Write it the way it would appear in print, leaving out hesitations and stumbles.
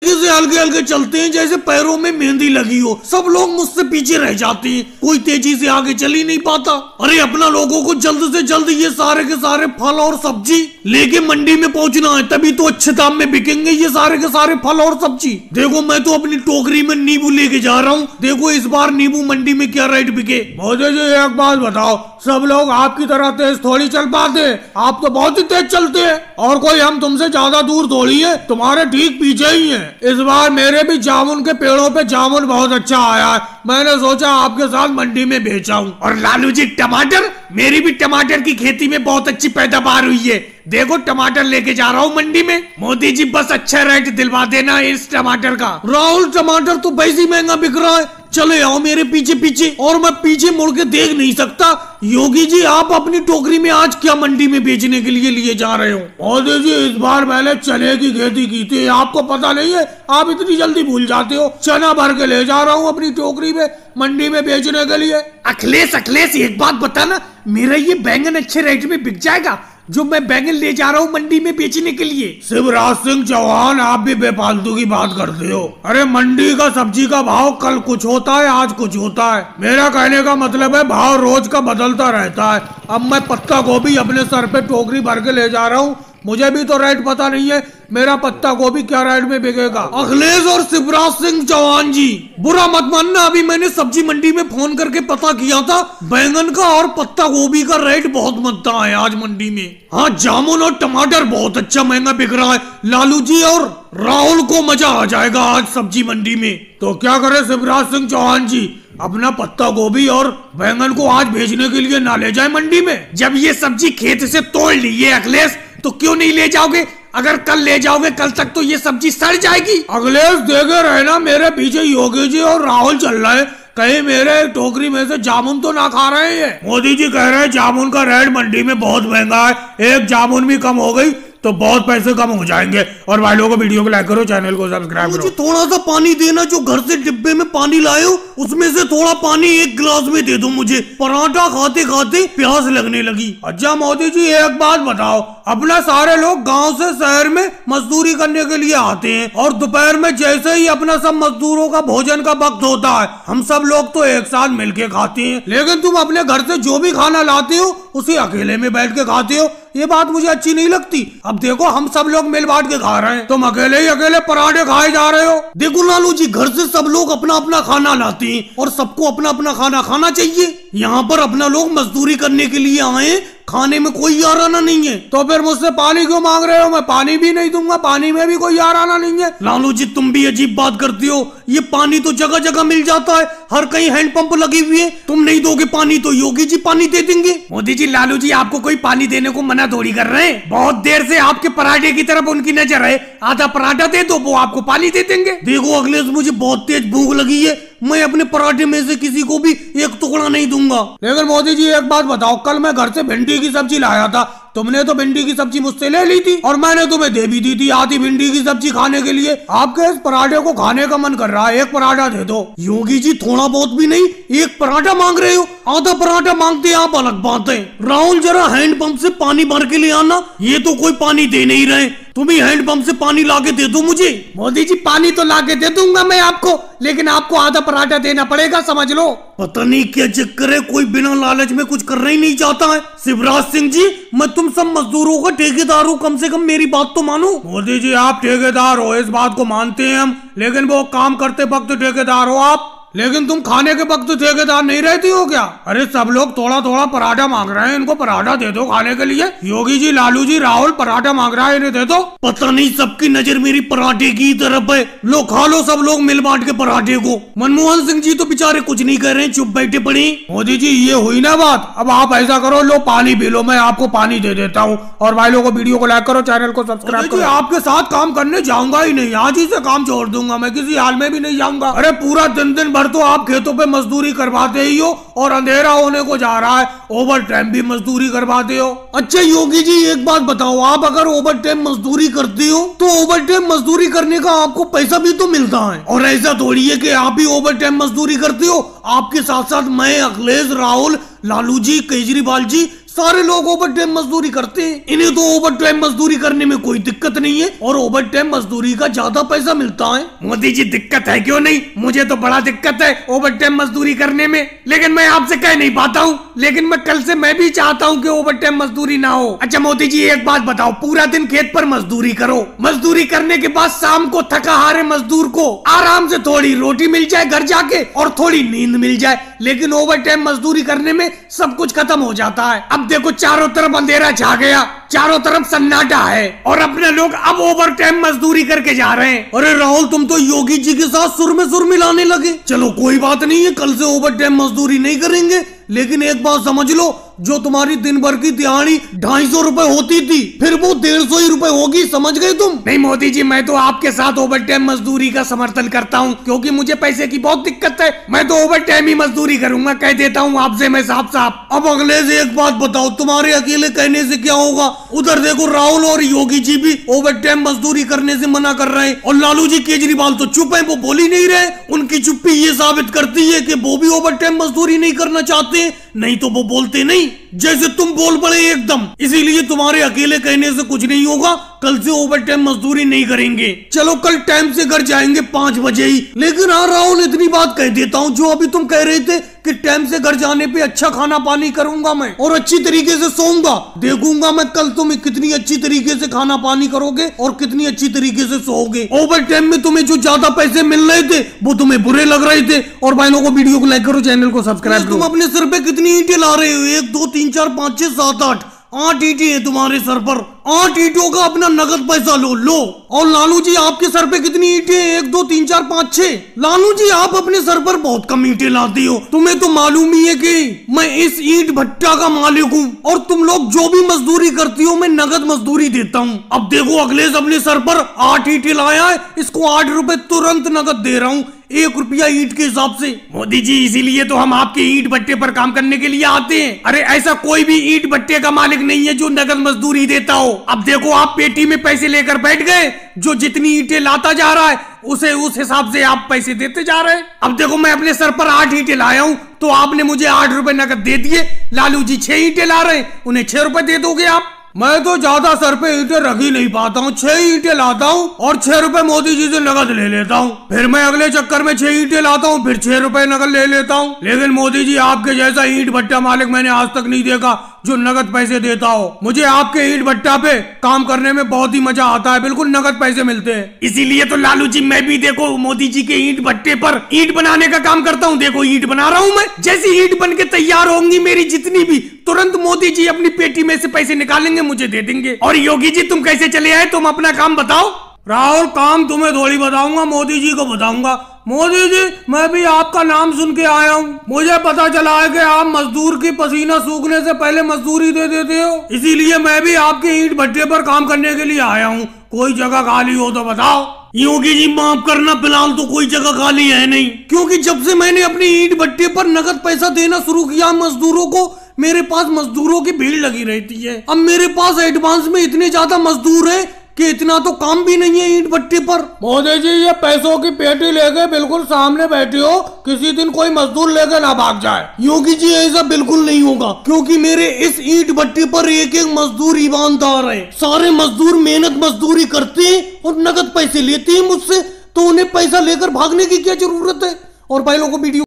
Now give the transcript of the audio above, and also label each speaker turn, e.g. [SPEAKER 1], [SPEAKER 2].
[SPEAKER 1] से हल्के हल्के चलते हैं जैसे पैरों में मेहंदी लगी हो। सब लोग मुझसे पीछे रह जाते हैं, कोई तेजी से आगे चल ही नहीं पाता। अरे अपना लोगों को जल्द से जल्द ये सारे के सारे फल और सब्जी लेके मंडी में पहुंचना है, तभी तो अच्छे दाम में बिकेंगे ये सारे के सारे फल और सब्जी। देखो मैं तो अपनी टोकरी में नींबू लेके जा रहा हूँ, देखो इस बार नींबू मंडी में क्या रेट बिके। मोदी जी एक बात बताओ, सब लोग आपकी तरह तेज थोड़ी चल पाते, आप तो बहुत ही तेज चलते हैं और कोई हम तुमसे ज्यादा दूर थोड़ी है, तुम्हारे ठीक पीछे ही है। इस बार मेरे भी जामुन के पेड़ों पे जामुन बहुत अच्छा आया है, मैंने सोचा आपके साथ मंडी में बेचाऊं। और लालू जी टमाटर, मेरी भी टमाटर की खेती में बहुत अच्छी पैदावार हुई है, देखो टमाटर लेके जा रहा हूँ मंडी में। मोदी जी बस अच्छा रेट दिलवा देना इस टमाटर का। राहुल टमाटर तो वैसे ही महंगा बिक रहा है, चले आओ मेरे पीछे पीछे, और मैं पीछे मुड़ के देख नहीं सकता। योगी जी आप अपनी टोकरी में आज क्या मंडी में बेचने के लिए लिए जा रहे हो? मोदी जी इस बार मैंने चने की खेती की थी, आपको पता नहीं है, आप इतनी जल्दी भूल जाते हो। चना भर के ले जा रहा हूँ अपनी टोकरी में मंडी में बेचने के लिए। अखिलेश अखिलेश एक बात बताना, मेरा ये बैंगन अच्छे रेट में बिक जाएगा जो मैं बैंगन ले जा रहा हूँ मंडी में बेचने के लिए? शिवराज सिंह चौहान आप भी बेफालतू की बात करते हो। अरे मंडी का सब्जी का भाव कल कुछ होता है, आज कुछ होता है। मेरा कहने का मतलब है भाव रोज का बदलता रहता है। अब मैं पत्ता गोभी अपने सर पे टोकरी भर के ले जा रहा हूँ, मुझे भी तो रेट पता नहीं है मेरा पत्ता गोभी क्या रेट में बिकेगा। अखिलेश और शिवराज सिंह चौहान जी बुरा मत मानना, अभी मैंने सब्जी मंडी में फोन करके पता किया था, बैंगन का और पत्ता गोभी का रेट बहुत महंगा है आज मंडी में। हाँ जामुन और टमाटर बहुत अच्छा महंगा बिक रहा है। लालू जी और राहुल को मजा आ जाएगा आज सब्जी मंडी में। तो क्या करे शिवराज सिंह चौहान जी, अपना पत्ता गोभी और बैंगन को आज भेजने के लिए ना ले जाए मंडी में? जब ये सब्जी खेत से तोड़ ली है अखिलेश, तो क्यों नहीं ले जाओगे? अगर कल ले जाओगे कल तक तो ये सब्जी सड़ जाएगी। अखिलेश देखे रहना, मेरे पीछे योगी जी और राहुल चल रहे हैं, कहीं मेरे टोकरी में से जामुन तो ना खा रहे हैं। मोदी जी कह रहे हैं जामुन का रेट मंडी में बहुत महंगा है, एक जामुन भी कम हो गई तो बहुत पैसे कम हो जाएंगे। और भाई लोगों को वीडियो को लाइक करो, चैनल को सब्सक्राइब करो। थोड़ा सा पानी देना, जो घर से डिब्बे में पानी लाए हो उसमें से थोड़ा पानी एक गिलास में दे दो मुझे, पराठा खाते खाते प्यास लगने लगी। अच्छा मोदी जी एक बात बताओ, अपना सारे लोग गांव से शहर में मजदूरी करने के लिए आते हैं और दोपहर में जैसे ही अपना सब मजदूरों का भोजन का वक्त होता है हम सब लोग तो एक साथ मिलके खाते हैं, लेकिन तुम अपने घर से जो भी खाना लाते हो उसे अकेले में बैठ के खाते हो, ये बात मुझे अच्छी नहीं लगती। अब देखो हम सब लोग मिल बांट के खा रहे हैं, तुम अकेले ही अकेले पराठे खाए जा रहे हो। देखो लालू जी घर से सब लोग अपना अपना खाना लाते हैं और सबको अपना अपना खाना खाना चाहिए। यहाँ पर अपना लोग मजदूरी करने के लिए आए, खाने में कोई याराना नहीं है, तो फिर मुझसे पानी क्यों मांग रहे हो? मैं पानी भी नहीं दूंगा, पानी में भी कोई याराना नहीं है। लालू जी तुम भी अजीब बात करती हो, ये पानी तो जगह जगह मिल जाता है, हर कहीं हैंडपंप लगी हुई है, तुम नहीं दोगे पानी तो योगी जी पानी दे देंगे। मोदी जी लालू जी आपको कोई पानी देने को मना थोड़ी कर रहे हैं, बहुत देर से आपके पराठे की तरफ उनकी नजर है, आधा पराठा दे दो वो आपको पानी दे देंगे। देखो अखिलेश मुझे बहुत तेज भूख लगी है, मैं अपने पराठे में से किसी को भी एक टुकड़ा नहीं दूंगा। लेकिन मोदी जी एक बात बताओ, कल मैं घर से भिंडी की सब्जी लाया था, तुमने तो भिंडी की सब्जी मुझसे ले ली थी और मैंने तुम्हें दे भी दी थी आधी भिंडी की सब्जी खाने के लिए। आपके इस पराठे को खाने का मन कर रहा है, एक पराठा दे दो। योगी जी थोड़ा बहुत भी नहीं, एक पराठा मांग रहे हो, आधा पराठा मांगते आप अलग बात है। राहुल जरा हैंडपंप से पानी भर के ले आना, ये तो कोई पानी दे नहीं रहे, तुम ही हैंडपंप से पानी लाके दे दो मुझे। मोदी जी पानी तो लाके दे दूंगा मैं आपको, लेकिन आपको आधा पराठा देना पड़ेगा, समझ लो। पता नहीं क्या चक्कर है, कोई बिना लालच में कुछ करना ही नहीं चाहता है। शिवराज सिंह जी मैं तुम सब मजदूरों का ठेकेदार हूँ, कम से कम मेरी बात तो मानो। मोदी जी आप ठेकेदार हो, इस बात को मानते हैं हम, लेकिन वो काम करते वक्त ठेकेदार हो आप, लेकिन तुम खाने के वक्त ठेकेदार नहीं रहती हो क्या? अरे सब लोग थोड़ा थोड़ा पराठा मांग रहे हैं, इनको पराठा दे दो खाने के लिए। योगी जी लालू जी राहुल पराठा मांग रहा है, इन्हें दे दो। पता नहीं सबकी नजर मेरी पराठे की तरफ है, लो खा लो सब लोग मिल बांट के पराठे को। मनमोहन सिंह जी तो बेचारे कुछ नहीं कर रहे हैं, चुप बैठे पड़े। मोदी जी ये हुई ना बात, अब आप ऐसा करो, लो पानी पी लो, मैं आपको पानी दे देता हूँ। और भाई लोगों को वीडियो को लाइक करो, चैनल को सब्सक्राइब करो। आपके साथ काम करने जाऊंगा ही नहीं, आज ही से काम छोड़ दूंगा, मैं किसी हाल में भी नहीं जाऊंगा। अरे पूरा दिन दिन भर तो आप खेतों पे मजदूरी करवाते ही हो और अंधेरा होने को जा रहा है, ओवर टाइम भी मजदूरी करवाते हो। अच्छा योगी जी एक बात बताओ, आप अगर ओवर टाइम मजदूरी करते हो तो ओवर टाइम मजदूरी करने का आपको पैसा भी तो मिलता है, और ऐसा थोड़ी है कि आप ही ओवर टाइम मजदूरी करते हो, आपके साथ साथ मैं, अखिलेश, राहुल, लालू जी, केजरीवाल जी सारे लोग ओवर टाइम मजदूरी करते हैं, इन्हें तो ओवर टाइम मजदूरी करने में कोई दिक्कत नहीं है और ओवर टाइम मजदूरी का ज्यादा पैसा मिलता है। मोदी जी दिक्कत है क्यों नहीं, मुझे तो बड़ा दिक्कत है ओवर टाइम मजदूरी करने में, लेकिन मैं आपसे कह नहीं पाता हूँ। लेकिन मैं कल से मैं भी चाहता हूँ कि ओवर टाइम मजदूरी ना हो। अच्छा मोदी जी एक बात बताओ, पूरा दिन खेत पर मजदूरी करो, मजदूरी करने के बाद शाम को थका हारे मजदूर को आराम से थोड़ी रोटी मिल जाए घर जाके और थोड़ी नींद मिल जाए, लेकिन ओवर टाइम मजदूरी करने में सब कुछ खत्म हो जाता है। अब देखो चारों तरफ अंधेरा छा गया, चारों तरफ सन्नाटा है और अपने लोग अब ओवर टाइम मजदूरी करके जा रहे हैं। अरे राहुल तुम तो योगी जी के साथ सुर में सुर मिलाने लगे। चलो कोई बात नहीं है, कल से ओवर टाइम मजदूरी नहीं करेंगे, लेकिन एक बात समझ लो, जो तुम्हारी दिन भर की दिहाड़ी 250 रुपए होती थी, फिर वो 150 ही रुपए होगी, समझ गए तुम? नहीं मोदी जी, मैं तो आपके साथ ओवर टाइम मजदूरी का समर्थन करता हूँ, क्योंकि मुझे पैसे की बहुत दिक्कत है। मैं तो ओवर टाइम ही मजदूरी करूंगा, कह देता हूँ आपसे मैं साफ साफ। अब अगले से एक बात बताओ, तुम्हारे अकेले कहने से क्या होगा? उधर देखो राहुल और योगी जी भी ओवर टाइम मजदूरी करने से मना कर रहे हैं और लालू जी केजरीवाल तो चुप है, वो बोल ही नहीं रहे। उनकी चुप्पी ये साबित करती है कि वो भी ओवर टाइम मजदूरी नहीं करना चाहते, नहीं तो वो बोलते नहीं, जैसे तुम बोल पड़े एकदम। इसीलिए तुम्हारे अकेले कहने से कुछ नहीं होगा, कल से ओवर टाइम मजदूरी नहीं करेंगे। चलो कल टाइम से घर जाएंगे 5 बजे ही। लेकिन हाँ राहुल, इतनी बात कह देता हूँ, जो अभी तुम कह रहे थे कि टाइम से घर जाने पे अच्छा खाना पानी करूंगा मैं और अच्छी तरीके से सोऊंगा, देखूंगा मैं कल तुम कितनी अच्छी तरीके से खाना पानी करोगे और कितनी अच्छी तरीके से सोओगे। ओवर टाइम में तुम्हें जो ज्यादा पैसे मिल रहे थे वो तुम्हें बुरे लग रहे थे। और भाइयों को वीडियो को लाइक करो, चैनल को सब्सक्राइब करो। तुम अपने सर पे कितनी ईंटें ला रहे हो? 1 2 3 4 5 6 7 8 ईंटें हैं तुम्हारे सर पर। 8 ईंटों का अपना नगद पैसा लो। और लालू जी आपके सर पे कितनी ईंटें हैं? 1 2 3 4 5 6। लालू जी आप अपने सर पर बहुत कम ईंटें लाती हो, तुम्हें तो मालूम ही है कि मैं इस ईंट भट्टा का मालिक हूँ और तुम लोग जो भी मजदूरी करती हो मैं नगद मजदूरी देता हूँ। अब देखो अखिलेश अपने सर पर 8 ईंटें लाया है, इसको 8 रुपए तुरंत नगद दे रहा हूँ, 1 रुपया ईंट के हिसाब से। मोदी जी इसीलिए तो हम आपके ईंट भट्टे पर काम करने के लिए आते हैं। अरे ऐसा कोई भी ईंट भट्टे का मालिक नहीं है जो नगद मजदूरी देता हो। अब देखो आप पेटी में पैसे लेकर बैठ गए, जो जितनी ईंटें लाता जा रहा है उसे उस हिसाब से आप पैसे देते जा रहे हैं। अब देखो मैं अपने सर पर 8 ईंटें लाया हूँ, तो आपने मुझे 8 रुपए नगद दे दिए। लालू जी 6 ईंटें ला रहे हैं, उन्हें 6 रुपए दे दोगे आप? मैं तो ज्यादा सर पे ईंटें रख ही नहीं पाता हूँ, 6 ईंटें लाता हूँ और 6 रुपए मोदी जी से नगद ले लेता हूँ। फिर मैं अगले चक्कर में 6 ईंटें लाता हूँ, फिर 6 रुपए नगद ले लेता हूँ। लेकिन मोदी जी आपके जैसा ईंट भट्टा मालिक मैंने आज तक नहीं देखा जो नगद पैसे देता हो। मुझे आपके ईंट भट्टा पे काम करने में बहुत ही मजा आता है, बिल्कुल नगद पैसे मिलते हैं। इसीलिए तो लालू जी मैं भी देखो मोदी जी के ईंट भट्टे पर ईंट बनाने का काम करता हूँ। देखो ईंट बना रहा हूँ मैं, जैसी ईंट बन के तैयार होंगी मेरी जितनी भी, तुरंत मोदी जी अपनी पेटी में से पैसे निकालेंगे, मुझे दे देंगे। और योगी जी तुम कैसे चले आए, तुम अपना काम बताओ। राहुल काम तुम्हें थोड़ी बताऊंगा, मोदी जी को बताऊंगा। मोदी जी मैं भी आपका नाम सुन के आया हूँ, मुझे पता चला है कि आप मजदूर की पसीना सूखने से पहले मजदूरी दे देते हो, इसीलिए मैं भी आपके ईंट भट्टे पर काम करने के लिए आया हूँ। कोई जगह खाली हो तो बताओ। योगी जी माफ करना, फिलहाल तो कोई जगह खाली है नहीं, क्योंकि जब से मैंने अपने ईंट भट्टे पर नगद पैसा देना शुरू किया मजदूरों को, मेरे पास मजदूरों की भीड़ लगी रहती है। अब मेरे पास एडवांस में इतने ज्यादा मजदूर हैं कि इतना तो काम भी नहीं है ईंट भट्टे पर। मोदी जी ये पैसों की पेटी लेके बिल्कुल सामने बैठे हो, किसी दिन कोई मजदूर लेके ना भाग जाए। योगी जी ऐसा बिल्कुल नहीं होगा, क्योंकि मेरे इस ईंट भट्टे पर एक एक मजदूर ईमानदार है। सारे मजदूर मेहनत मजदूरी करते हैं और नगद पैसे लेते हैं मुझसे, तो उन्हें पैसा लेकर भागने की क्या जरूरत है। और भाई लोगों को वीडियो